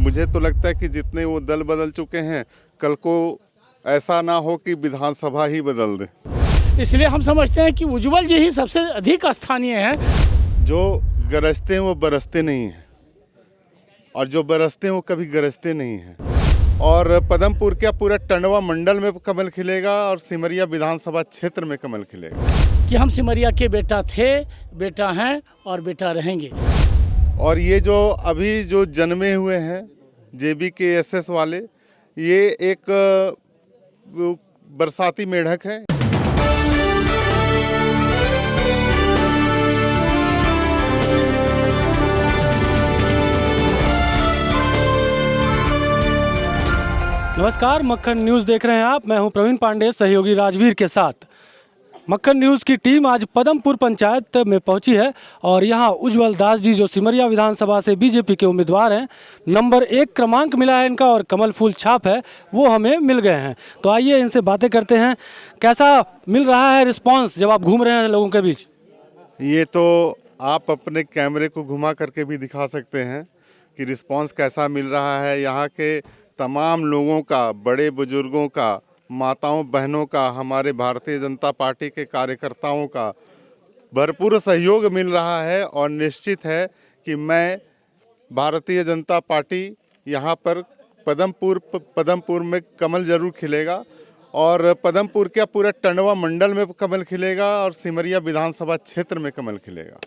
मुझे तो लगता है कि जितने वो दल बदल चुके हैं, कल को ऐसा ना हो कि विधानसभा ही बदल दे। इसलिए हम समझते हैं कि उज्जवल जी ही सबसे अधिक स्थानीय हैं। जो गरजते हैं वो बरसते नहीं हैं, और जो बरसते हैं वो कभी गरजते नहीं हैं। और पदमपुर क्या पूरा टंडवा मंडल में कमल खिलेगा और सिमरिया विधानसभा क्षेत्र में कमल खिलेगा कि हम सिमरिया के बेटा थे, बेटा हैं और बेटा रहेंगे। और ये जो अभी जो जन्मे हुए हैं JBKSS वाले, ये एक बरसाती मेढक है। नमस्कार, मक्खन न्यूज़ देख रहे हैं आप। मैं हूं प्रवीण पांडे, सहयोगी राजवीर के साथ। मक्खन न्यूज़ की टीम आज पदमपुर पंचायत में पहुंची है और यहां उज्जवल दास जी जो सिमरिया विधानसभा से बीजेपी के उम्मीदवार हैं, नंबर 1 क्रमांक मिला है इनका और कमल फूल छाप है, वो हमें मिल गए हैं। तो आइए इनसे बातें करते हैं। कैसा मिल रहा है रिस्पॉन्स जब आप घूम रहे हैं लोगों के बीच? ये तो आप अपने कैमरे को घुमा करके भी दिखा सकते हैं कि रिस्पांस कैसा मिल रहा है। यहाँ के तमाम लोगों का, बड़े बुजुर्गों का, माताओं बहनों का, हमारे भारतीय जनता पार्टी के कार्यकर्ताओं का भरपूर सहयोग मिल रहा है। और निश्चित है कि मैं भारतीय जनता पार्टी यहाँ पर पदमपुर में कमल जरूर खिलेगा, और पदमपुर क्या पूरा टंडवा मंडल में कमल खिलेगा और सिमरिया विधानसभा क्षेत्र में कमल खिलेगा।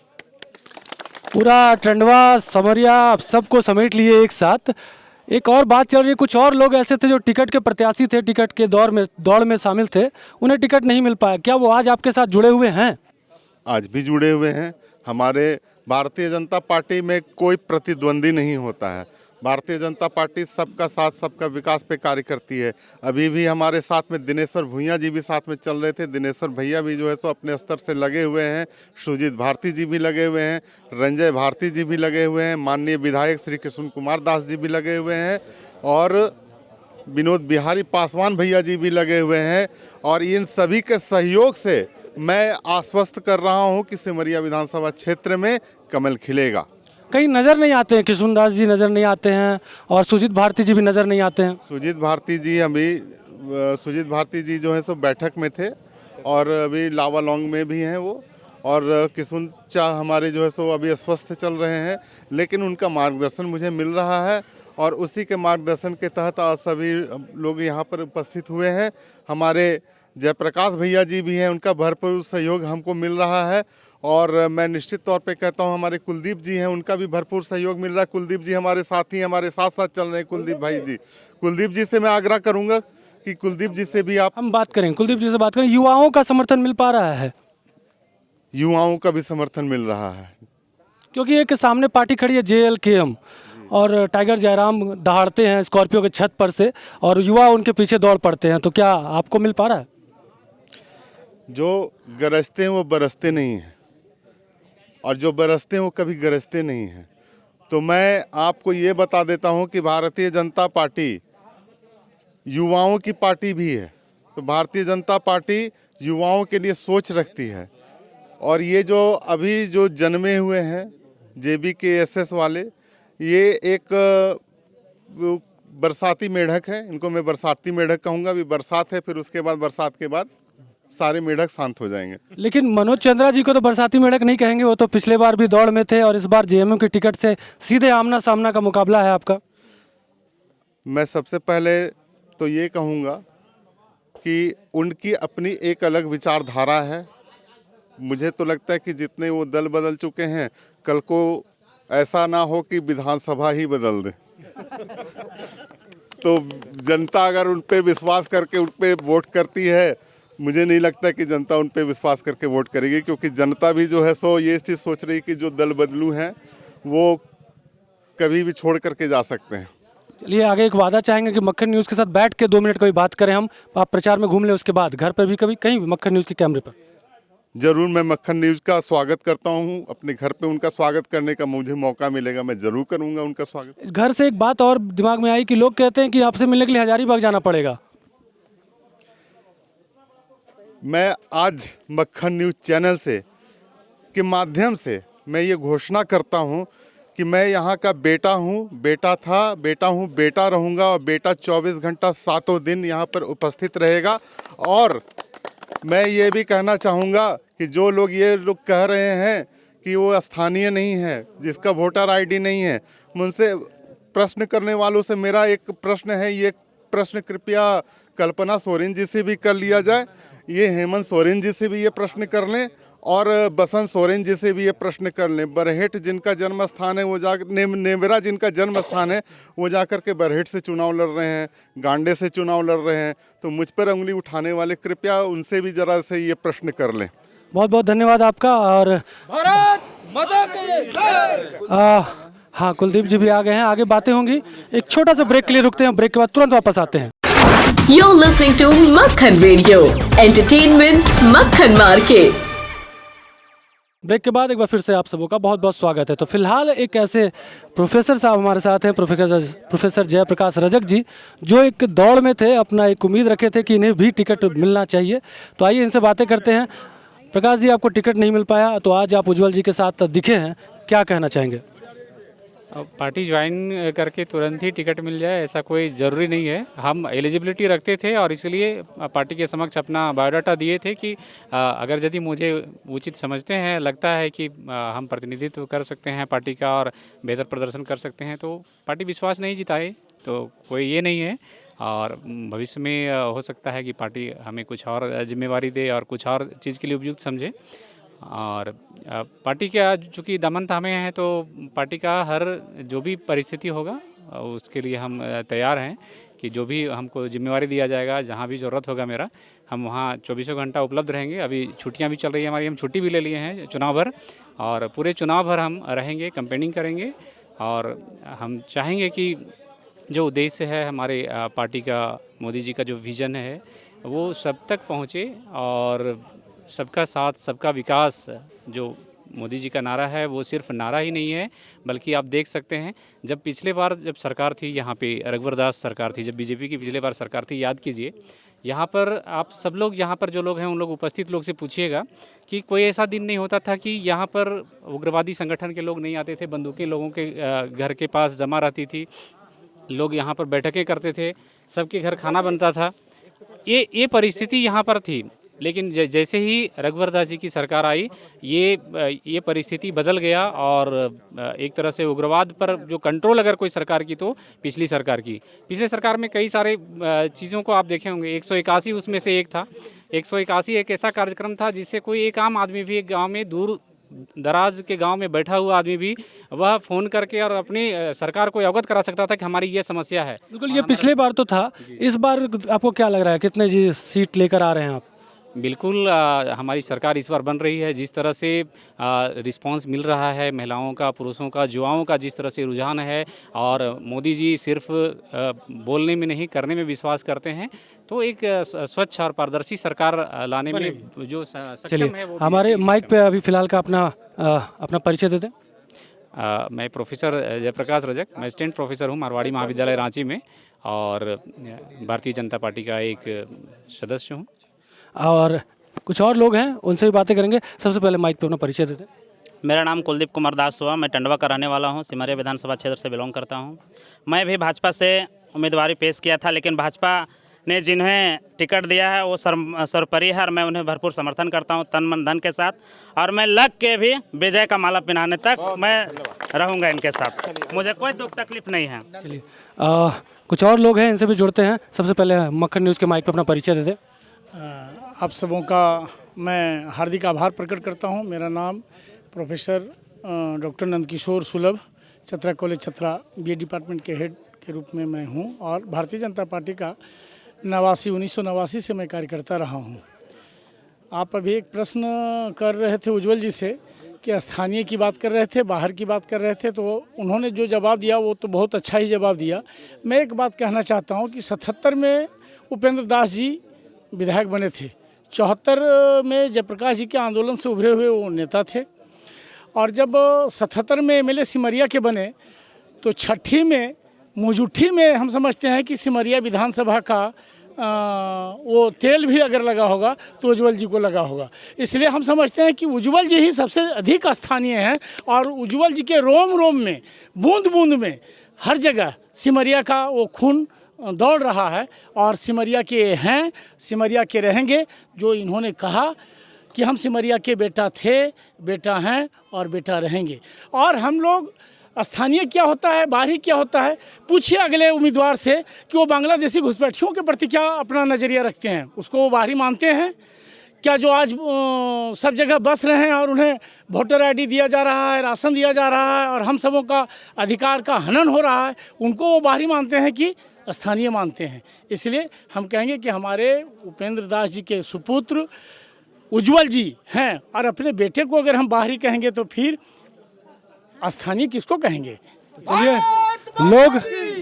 पूरा टंडवा समरिया सबको समेट लिए एक साथ। एक और बात चल रही है, कुछ और लोग ऐसे थे जो टिकट के प्रत्याशी थे, टिकट के दौड़ में शामिल थे, उन्हें टिकट नहीं मिल पाया। क्या वो आज आपके साथ जुड़े हुए हैं? आज भी जुड़े हुए हैं। हमारे भारतीय जनता पार्टी में कोई प्रतिद्वंदी नहीं होता है। भारतीय जनता पार्टी सबका साथ, सबका विकास पे कार्य करती है। अभी भी हमारे साथ में दिनेश्वर भुइयाँ जी भी साथ में चल रहे थे। दिनेश्वर भैया भी जो है सो अपने स्तर से लगे हुए हैं। सुजीत भारती जी भी लगे हुए हैं, रंजय भारती जी भी लगे हुए हैं, माननीय विधायक श्री कृष्ण कुमार दास जी भी लगे हुए हैं, और विनोद बिहारी पासवान भैया जी भी लगे हुए हैं। और इन सभी के सहयोग से मैं आश्वस्त कर रहा हूं कि सिमरिया विधानसभा क्षेत्र में कमल खिलेगा। कहीं नज़र नहीं आते हैं, कृष्णदास जी नज़र नहीं आते हैं और सुजीत भारती जी भी नज़र नहीं आते हैं। सुजीत भारती जी जो है सो बैठक में थे और अभी लावालौंग में भी हैं वो, और किशुन चा हमारे जो है सो अभी अस्वस्थ चल रहे हैं, लेकिन उनका मार्गदर्शन मुझे मिल रहा है और उसी के मार्गदर्शन के तहत आज सभी लोग यहाँ पर उपस्थित हुए हैं। हमारे जयप्रकाश भैया जी भी हैं, उनका भरपूर सहयोग हमको मिल रहा है। और मैं निश्चित तौर पे कहता हूं हमारे कुलदीप जी हैं, उनका भी भरपूर सहयोग मिल रहा है। कुलदीप जी हमारे साथी, हमारे साथ साथ चल रहे हैं कुलदीप भाई जी। कुलदीप जी से मैं आग्रह करूंगा कि कुलदीप जी से भी आप हम बात करें, कुलदीप जी से बात करें। युवाओं का समर्थन मिल पा रहा है? युवाओं का भी समर्थन मिल रहा है, क्योंकि एक सामने पार्टी खड़ी है JLKM और टाइगर जयराम दहाड़ते हैं स्कॉर्पियो के छत पर से और युवा उनके पीछे दौड़ पड़ते हैं। तो क्या आपको मिल पा रहा है? जो गरजते हैं वो बरसते नहीं हैं, और जो बरसते हैं वो कभी गरजते नहीं हैं। तो मैं आपको ये बता देता हूं कि भारतीय जनता पार्टी युवाओं की पार्टी भी है। तो भारतीय जनता पार्टी युवाओं के लिए सोच रखती है। और ये जो अभी जो जन्मे हुए हैं JBKSS वाले, ये एक बरसाती मेढक है। इनको मैं बरसाती मेढक कहूँगा। अभी बरसात है, फिर उसके बाद बरसात के बाद सारे मेढक शांत हो जाएंगे। लेकिन मनोज चंद्रा जी को तो बरसाती मेढक नहीं कहेंगे, वो तो पिछले बार भी दौड़ में थे और इस बार JMU की टिकट से सीधे आमना सामना का मुकाबला है आपका। मैं सबसे पहले तो ये कहूँगा कि उनकी अपनी एक अलग विचारधारा है। मुझे तो लगता है कि जितने वो दल बदल चुके हैं, कल को ऐसा ना हो कि विधानसभा ही बदल दे। तो जनता अगर उन पे विश्वास करके उन पे वोट करती है, मुझे नहीं लगता कि जनता उन पे विश्वास करके वोट करेगी, क्योंकि जनता भी जो है सो ये चीज़ सोच रही कि जो दल बदलू हैं वो कभी भी छोड़ करके जा सकते हैं। चलिए आगे एक वादा चाहेंगे कि मक्खन न्यूज़ के साथ बैठ के 2 मिनट कभी बात करें हम, आप प्रचार में घूम लें, उसके बाद घर पर भी कभी कहीं भी मक्खन न्यूज़ के कैमरे पर। जरूर मैं मक्खन न्यूज़ का स्वागत करता हूं। अपने घर पे उनका स्वागत करने का मुझे मौका मिलेगा, मैं जरूर करूंगा उनका स्वागत। इस घर से एक बात और दिमाग में आई कि लोग कहते हैं कि आपसे मिलने के लिए हजारीबाग जाना पड़ेगा। मैं आज मक्खन न्यूज़ चैनल से के माध्यम से मैं ये घोषणा करता हूं कि मैं यहाँ का बेटा हूँ, बेटा था, बेटा हूँ, बेटा रहूँगा और बेटा 24 घंटा सातों दिन यहाँ पर उपस्थित रहेगा। और मैं ये भी कहना चाहूँगा कि जो लोग कह रहे हैं कि वो स्थानीय नहीं है, जिसका वोटर आईडी नहीं है, मुझसे प्रश्न करने वालों से मेरा एक प्रश्न है, ये प्रश्न कृपया कल्पना सोरेन जी से भी कर लिया जाए, ये हेमंत सोरेन जी से भी ये प्रश्न कर लें और बसंत सोरेन जी से भी ये प्रश्न कर लें। बरहेट जिनका जन्म स्थान है वो नेवरा जिनका जन्म स्थान है वो जाकर के बरहेट से चुनाव लड़ रहे हैं, गांडे से चुनाव लड़ रहे हैं। तो मुझ पर उंगली उठाने वाले कृपया उनसे भी जरा से ये प्रश्न कर लें। बहुत बहुत धन्यवाद आपका। और भारत माता की हाँ, कुलदीप जी भी आ गए हैं, आगे बातें होंगी। एक छोटा सा ब्रेक के लिए रुकते हैं, ब्रेक के बाद तुरंत वापस आते हैं। You're listening to Makhan Radio, entertainment Makhan Market. Break के बाद एक बार फिर से आप सबों का बहुत बहुत स्वागत है। तो फिलहाल एक ऐसे प्रोफेसर साहब हमारे साथ हैं, प्रोफेसर जयप्रकाश रजक जी, जो एक दौड़ में थे, अपना एक उम्मीद रखे थे कि इन्हें भी टिकट मिलना चाहिए। तो आइए इनसे बातें करते हैं। प्रकाश जी, आपको टिकट नहीं मिल पाया, तो आज आप उज्जवल जी के साथ दिखे हैं, क्या कहना चाहेंगे? पार्टी ज्वाइन करके तुरंत ही टिकट मिल जाए ऐसा कोई ज़रूरी नहीं है। हम एलिजिबिलिटी रखते थे और इसलिए पार्टी के समक्ष अपना बायोडाटा दिए थे कि अगर यदि मुझे उचित समझते हैं, लगता है कि हम प्रतिनिधित्व कर सकते हैं पार्टी का और बेहतर प्रदर्शन कर सकते हैं, तो पार्टी विश्वास नहीं जिताए तो कोई ये नहीं है। और भविष्य में हो सकता है कि पार्टी हमें कुछ और जिम्मेवारी दे और कुछ और चीज़ के लिए उपयुक्त समझे। और पार्टी का चूँकि दमन थामे हैं तो पार्टी का हर जो भी परिस्थिति होगा उसके लिए हम तैयार हैं कि जो भी हमको जिम्मेवारी दिया जाएगा, जहाँ भी ज़रूरत होगा मेरा, हम वहाँ 24 घंटा उपलब्ध रहेंगे। अभी छुट्टियाँ भी चल रही है हमारी, हम छुट्टी भी ले लिए हैं चुनाव भर, और पूरे चुनाव भर हम रहेंगे, कैंपेनिंग करेंगे। और हम चाहेंगे कि जो उद्देश्य है हमारे पार्टी का, मोदी जी का जो विज़न है वो सब तक पहुँचे और सबका साथ सबका विकास जो मोदी जी का नारा है वो सिर्फ नारा ही नहीं है, बल्कि आप देख सकते हैं जब पिछले बार जब सरकार थी यहाँ पे, रघुवर दास सरकार थी, जब बीजेपी की पिछले बार सरकार थी, याद कीजिए, यहाँ पर आप सब लोग, यहाँ पर जो लोग हैं उन लोग उपस्थित लोग से पूछिएगा कि कोई ऐसा दिन नहीं होता था कि यहाँ पर उग्रवादी संगठन के लोग नहीं आते थे, बंदूकें लोगों के घर के पास जमा रहती थी, लोग यहाँ पर बैठकें करते थे, सबके घर खाना बनता था। ये परिस्थिति यहाँ पर थी। लेकिन जैसे ही रघुवर दास जी की सरकार आई, ये परिस्थिति बदल गया और एक तरह से उग्रवाद पर जो कंट्रोल अगर कोई सरकार की तो पिछली सरकार की। पिछले सरकार में कई सारे चीज़ों को आप देखे होंगे, 181 उसमें से एक था। 181 एक ऐसा कार्यक्रम था जिससे कोई एक आम आदमी भी एक गांव में, दूर दराज के गांव में बैठा हुआ आदमी भी वह फ़ोन करके और अपनी सरकार को अवगत करा सकता था कि हमारी ये समस्या है। बिल्कुल, ये पिछले बार तो था, इस बार आपको क्या लग रहा है, कितने जी सीट लेकर आ रहे हैं आप? बिल्कुल, हमारी सरकार इस बार बन रही है। जिस तरह से रिस्पांस मिल रहा है महिलाओं का, पुरुषों का, युवाओं का जिस तरह से रुझान है, और मोदी जी सिर्फ बोलने में नहीं करने में विश्वास करते हैं, तो एक स्वच्छ और पारदर्शी सरकार लाने में जो सक्षम है वो। हमारे माइक पे अभी फिलहाल का अपना परिचय दे दें। मैं प्रोफेसर जयप्रकाश रजक, मैं असिस्टेंट प्रोफेसर हूँ मारवाड़ी महाविद्यालय रांची में और भारतीय जनता पार्टी का एक सदस्य हूँ। और कुछ और लोग हैं, उनसे भी बातें करेंगे। सबसे पहले माइक पे अपना परिचय देते हैं। मेरा नाम कुलदीप कुमार दास हुआ, मैं टंडवा का रहने वाला हूं, सिमरिया विधानसभा क्षेत्र से बिलोंग करता हूं। मैं भी भाजपा से उम्मीदवारी पेश किया था, लेकिन भाजपा ने जिन्हें टिकट दिया है वो सर्वोपरि है और मैं उन्हें भरपूर समर्थन करता हूं, तन मन धन के साथ, और मैं लग के भी विजय का माला पहनाने तक मैं रहूँगा इनके साथ। मुझे कोई दुख तकलीफ नहीं है। चलिए, कुछ और लोग हैं, इनसे भी जुड़ते हैं। सबसे पहले मक्खन न्यूज़ के माइक पे अपना परिचय दे दें। आप सबों का मैं हार्दिक आभार प्रकट करता हूं। मेरा नाम प्रोफेसर डॉक्टर नंदकिशोर सुलभ, Chatra college Chatra BA department के हेड के रूप में मैं हूं, और भारतीय जनता पार्टी का 1989 से मैं कार्यकर्ता रहा हूं। आप अभी एक प्रश्न कर रहे थे उज्जवल जी से कि स्थानीय की बात कर रहे थे, बाहर की बात कर रहे थे, तो उन्होंने जो जवाब दिया वो तो बहुत अच्छा ही जवाब दिया। मैं एक बात कहना चाहता हूँ कि 77 में उपेंद्र दास जी विधायक बने थे, 74 में जयप्रकाश जी के आंदोलन से उभरे हुए वो नेता थे, और जब 77 में एमएलए सिमरिया के बने तो 6 में मुजुट्ठी में हम समझते हैं कि सिमरिया विधानसभा का वो तेल भी अगर लगा होगा तो उज्ज्वल जी को लगा होगा। इसलिए हम समझते हैं कि उज्ज्वल जी ही सबसे अधिक स्थानीय हैं और उज्ज्वल जी के रोम रोम में, बूंद बूंद में, हर जगह सिमरिया का वो खून दौड़ रहा है और सिमरिया के हैं, सिमरिया के रहेंगे। जो इन्होंने कहा कि हम सिमरिया के बेटा थे, बेटा हैं और बेटा रहेंगे। और हम लोग स्थानीय क्या होता है, बाहरी क्या होता है, पूछिए अगले उम्मीदवार से कि वो बांग्लादेशी घुसपैठियों के प्रति क्या अपना नज़रिया रखते हैं। उसको वो बाहरी मानते हैं क्या? जो आज सब जगह बस रहे हैं और उन्हें वोटर आईडी दिया जा रहा है, राशन दिया जा रहा है और हम सबों का अधिकार का हनन हो रहा है, उनको वो बाहरी मानते हैं कि स्थानीय मानते हैं। इसलिए हम कहेंगे कि हमारे उपेंद्र दास जी के सुपुत्र उज्ज्वल जी हैं और अपने बेटे को अगर हम बाहरी कहेंगे तो फिर स्थानीय किसको कहेंगे? चलिए, लोग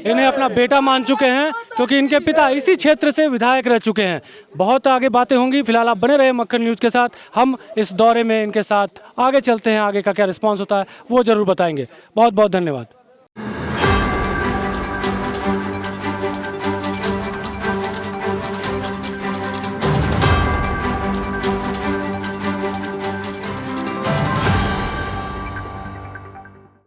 इन्हें अपना बेटा मान चुके हैं क्योंकि इनके पिता इसी क्षेत्र से विधायक रह चुके हैं। बहुत आगे बातें होंगी, फिलहाल आप बने रहे मक्खन न्यूज़ के साथ। हम इस दौरे में इनके साथ आगे चलते हैं, आगे का क्या रिस्पांस होता है वो ज़रूर बताएंगे। बहुत बहुत धन्यवाद।